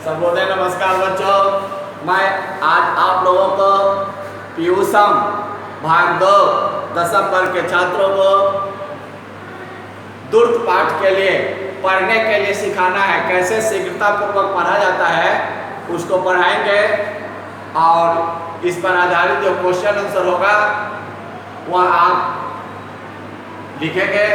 सर्वोदय नमस्कार बच्चों। मैं आज आप लोगों को पीयूषम भाग 2 दसम वर्ग के छात्रों को द्रुत पाठ के लिए पढ़ने के लिए सिखाना है। कैसे शीघ्रता पूर्वक पढ़ा जाता है उसको पढ़ाएंगे और इस पर आधारित जो क्वेश्चन आंसर होगा वह आप लिखेंगे।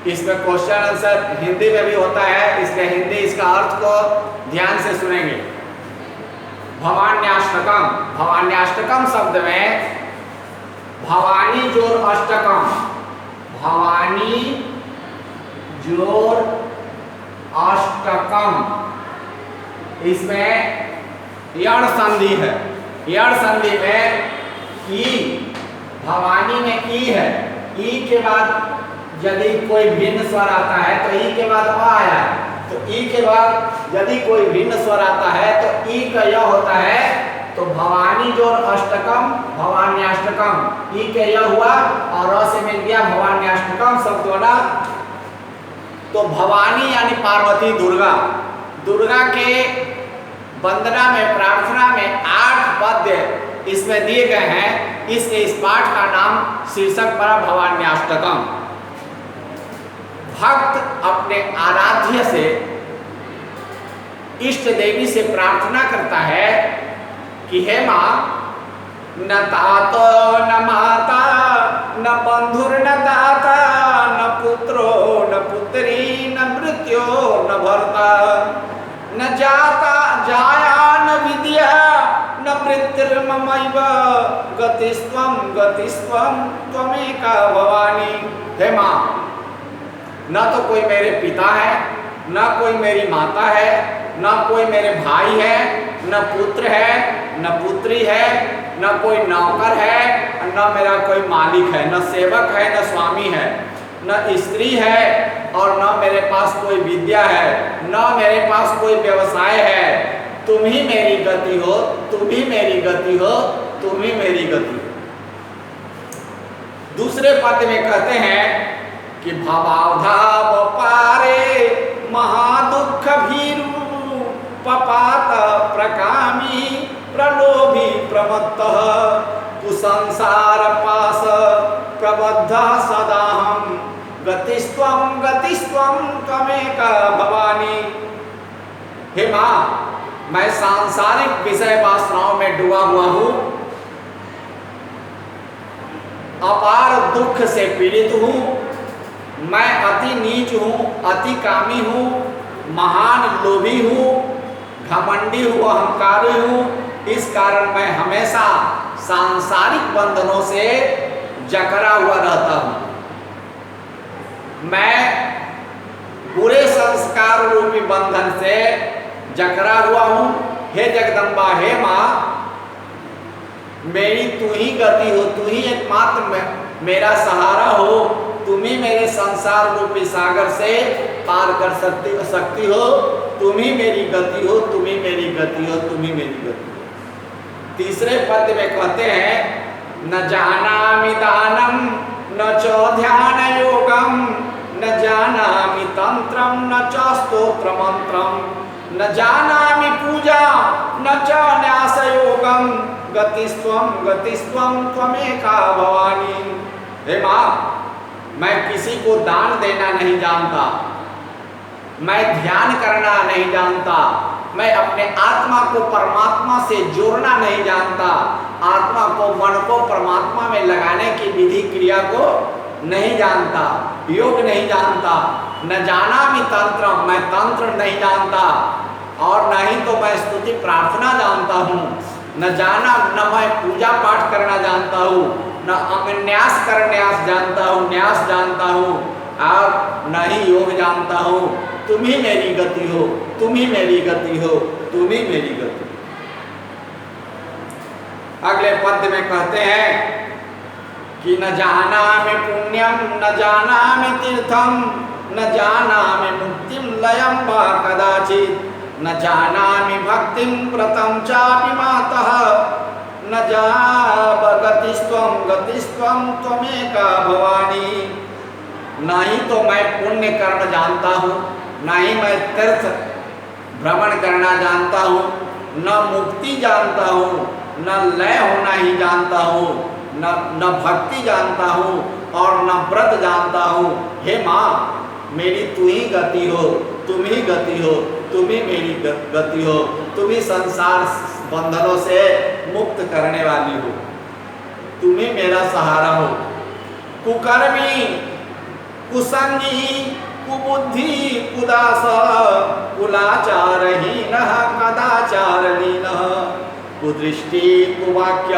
इसमें क्वेश्चन आंसर हिंदी में भी होता है, इसलिए हिंदी इसका अर्थ को ध्यान से सुनेंगे। भवान्याष्टकम, भवान्याष्टकम शब्द में भवानी जोर अष्टकम, भवानी जोर अष्टकम, इसमें यण संधि है। यण संधि में ई, भवानी में ई है। ई के बाद यदि कोई भिन्न स्वर आता है तो ई के बाद आ आया, तो ई के बाद यदि कोई भिन्न स्वर आता है तो ई का यह होता है। तो भवानी जोर अष्टकम, भवान्याष्टकम, ई के यह हुआ और र से मिल गया भवान्याष्टकम शब्द बना। तो भवानी यानी पार्वती दुर्गा, दुर्गा के वंदना में प्रार्थना में 8 पद्य इसमें दिए गए हैं, इसलिए इस पाठ का नाम शीर्षक पड़ा भवान्याष्टकम। भक्त अपने आराध्य से, इष्ट देवी से प्रार्थना करता है कि हे माँ, न तातो न माता न बंधुर न दाता न पुत्रो न पुत्री न मृत्यो न भर्ता न जाता जाया न विद्या न मृत्युर्ममैव गतिस्त्वं गतिस्त्वं त्वमेका भवानी। हे माँ, न तो कोई मेरे पिता है, न कोई मेरी माता है, न कोई मेरे भाई है, न पुत्र है, न पुत्री है, न कोई नौकर है, न मेरा कोई मालिक है, न सेवक है, न स्वामी है, न स्त्री है और न मेरे पास कोई विद्या है, न मेरे पास कोई व्यवसाय है। तुम ही मेरी गति हो, तुम ही मेरी गति हो, तुम ही मेरी गति हो। दूसरे पद में कहते हैं कि भवावधाव पारे महादुख भीरु पपात प्रकामी प्रलोभी प्रमत्तः कुसंसार पास प्रबद्ध सदाहं गतिस्त्वं त्वमेका भवानी। हे माँ, मैं सांसारिक विषय वासनाओं में डूबा हुआ हूँ, अपार दुख से पीड़ित हूँ, मैं अति नीच हूँ, अति कामी हूँ, महान लोभी हूँ, घमंडी हूँ, अहंकारी हूँ। इस कारण मैं हमेशा सांसारिक बंधनों से जकड़ा हुआ रहता हूँ। मैं बुरे संस्कार रूपी बंधन से जकड़ा हुआ हूँ। हे जगदम्बा, हे माँ, मेरी तू ही गति हो, तू ही एकमात्र मेरा सहारा हो, तुम ही मेरे संसार रूपी सागर से पार कर सकती हो। तुम ही मेरी गति हो, तुम ही मेरी गति हो, तुम ही मेरी गति हो। तीसरे पद में कहते हैं न जानामि दानम न च ध्यान योगम न जानामि तंत्रम न च स्तोत्र मंत्रम न जानामि पूजा न च न्यास योगम गतिस्त्वं त्वमेका भवानी। हे माँ, मैं किसी को दान देना नहीं जानता, मैं ध्यान करना नहीं जानता, मैं अपने आत्मा को परमात्मा से जोड़ना नहीं जानता, आत्मा को, मन को परमात्मा में लगाने की विधि क्रिया को नहीं जानता, योग नहीं जानता। न जानामि तंत्र, मैं तंत्र नहीं जानता और न ही तो मैं स्तुति प्रार्थना जानता हूँ। न जाना, न मैं पूजा पाठ करना जानता हूँ, न न्यास न्यास जानता हूँ, न्यास जानता हूँ और न ही योग जानता हूँ। तुम ही मेरी गति हो, तुम ही मेरी गति हो, तुम ही मेरी गति। अगले पद में कहते हैं कि न जानामि पुण्यम न जानामि तीर्थम न जानामि मुक्तिम लयम वा कदाचित् न जानामि भक्तिम व्रतम चापि मातः न जाब गतिस्त्वं त्वमेका भवानी। नहीं तो मैं पुण्य कर्म जानता हूँ, ना ही मैं तीर्थ भ्रमण करना जानता हूँ, न मुक्ति जानता हूँ, न लय होना ही जानता हूँ, न भक्ति जानता हूँ और न व्रत जानता हूँ। हे माँ, मेरी तू ही गति हो, तुम ही गति हो, तुम ही मेरी गति हो, तुम ही संसार बंधनों से मुक्त करने वाली हो, तुम ही मेरा सहारा हो। कुकर्मी, कुसंगी, कुबुद्धि, कुदास, कुलाचारहीनः, कदाचारलीनः, कुदृष्टि, कुवाक्य,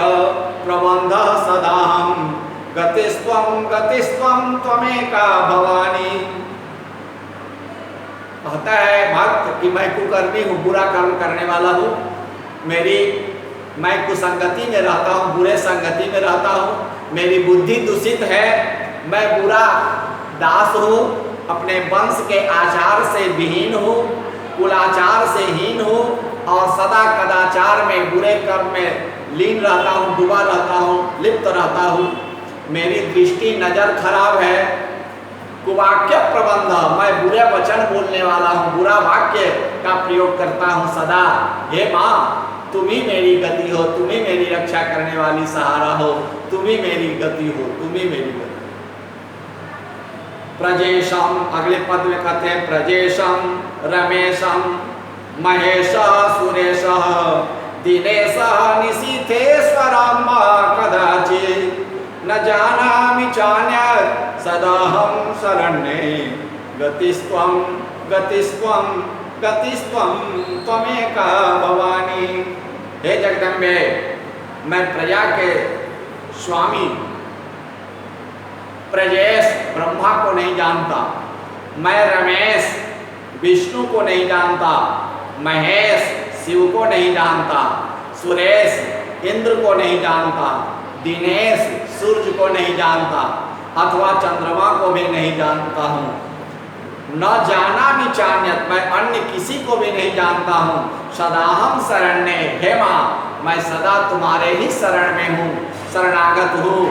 प्रबंध सदाहं, गतिस्त्वं गतिस्त्वं त्वमेका भवानी। कहता है भक्त कि मैं कुकर्मी हूँ, बुरा कर्म करने वाला हूँ, मैं कुसंगति में रहता हूँ, बुरे संगति में रहता हूँ, मेरी बुद्धि दूषित है, मैं बुरा दास हूँ, अपने वंश के आचार से विहीन हूँ, कुलाचार से हीन हूँ और सदा कदाचार में, बुरे कर्म में लीन रहता हूँ, डूबा रहता हूँ, लिप्त रहता हूँ। मेरी दृष्टि नज़र खराब है। कुवाक्य प्रबंध, मैं बुरे वचन बोलने वाला हूँ, बुरा वाक्य का प्रयोग करता हूँ सदा। हे माँ, तुम ही मेरी गति हो, तुम ही मेरी रक्षा करने वाली सहारा हो, तुम ही मेरी गति हो, तुम ही मेरी गति। प्रजेशम, अगले पद में कहते हैं प्रजेशम, रमेशम, महेश, सुरेश, दिनेश, निशीथेश्वरम कदाचित् न जानामि चान्यत् सदाहं शरण्ये गतिस्त्वं गतिस्त्वं गतिस्त्वं त्वमेका भवानी। हे जगदम्बे, मैं प्रजा के स्वामी प्रजेश ब्रह्मा को नहीं जानता, मैं रमेश विष्णु को नहीं जानता, महेश शिव को नहीं जानता, सुरेश इंद्र को नहीं जानता, दिनेश सूर्य को नहीं जानता अथवा चंद्रमा को भी नहीं जानता हूँ। न जानामि चान्यत्, मैं अन्य किसी को भी नहीं जानता हूँ। सदाहं शरण्ये, हे माँ, मैं सदा तुम्हारे ही शरण में हूँ, शरणागत हूँ,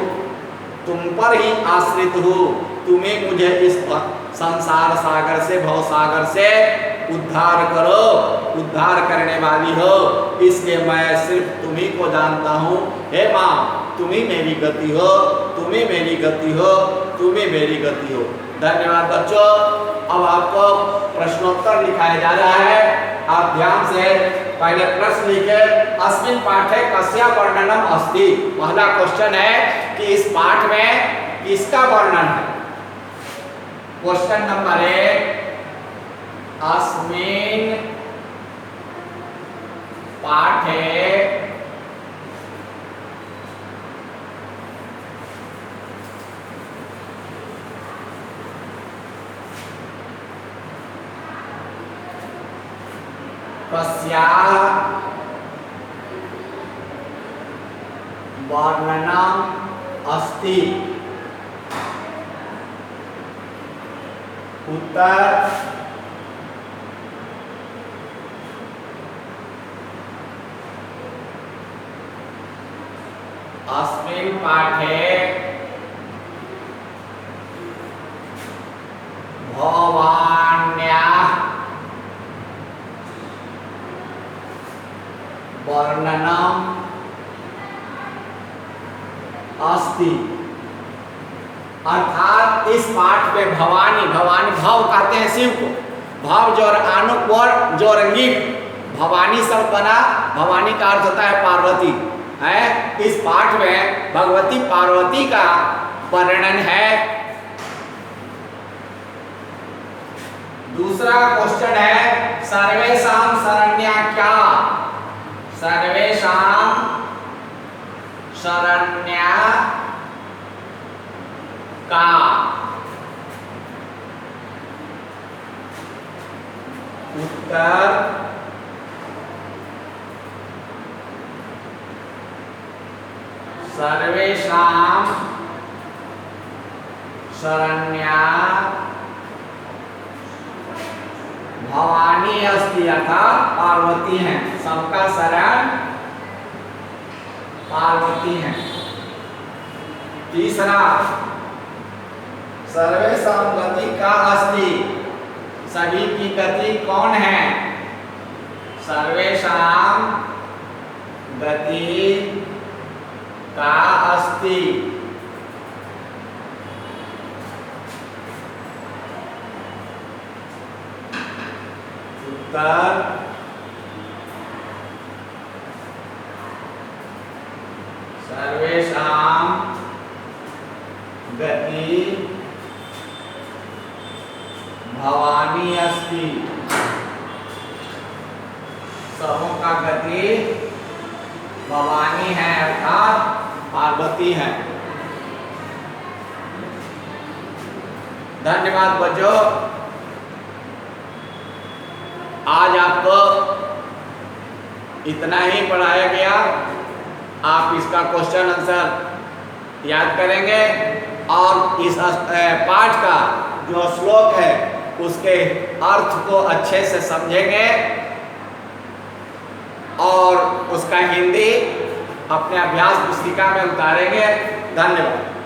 तुम पर ही आश्रित हूँ। तुम्हें मुझे इस संसार सागर से, भव सागर से उद्धार करो, उद्धार करने वाली हो, इसलिए मैं सिर्फ तुम्ही को जानता हूँ। हे माँ, तुम ही मेरी गति हो, तुम ही मेरी गति हो, तुम ही मेरी गति हो। धन्यवाद बच्चों। अब आपको प्रश्नोत्तर लिखाया जा रहा है, आप ध्यान से पहले प्रश्न लिखे। अस्मिन् पाठे कस्य वर्णनम अस्ति। पहला क्वेश्चन है कि इस पाठ में किसका वर्णन है। क्वेश्चन नंबर 1, अस्मिन् पाठे कस्याः वर्णनम् अस्ति। उत्तर अस्मिन् पाठे भवान्याः वर्णनम् अस्ति। अर्थात इस पाठ में भवानी, भवानी भाव कहते हैं शिव को, भाव जोर आनुक और जोरंगीप, भवानी शब्द बना, भवानी का अर्थ होता है पार्वती है। इस पाठ में भगवती पार्वती का वर्णन है। दूसरा क्वेश्चन है सर्वेषां शरण्या क्या। सर्वेषां शरण्या का। उत्तर सर्वेषां शरण्या भवानी अस्ति, अर्थात पार्वती है, सबका शरण पार्वती है। तीसरा सर्वेषां गति का अस्ति। सभी की गति कौन है? सर्वेषां गति का अस्ति। उत्तर सर्वेषां गति भवानी अस्ति। सबों का गति भवानी है अर्थात पार्वती है। धन्यवाद बच्चों। आज आपको इतना ही पढ़ाया गया। आप इसका क्वेश्चन आंसर याद करेंगे और इस पाठ का जो श्लोक है उसके अर्थ को अच्छे से समझेंगे और उसका हिंदी अपने अभ्यास पुस्तिका में उतारेंगे। धन्यवाद।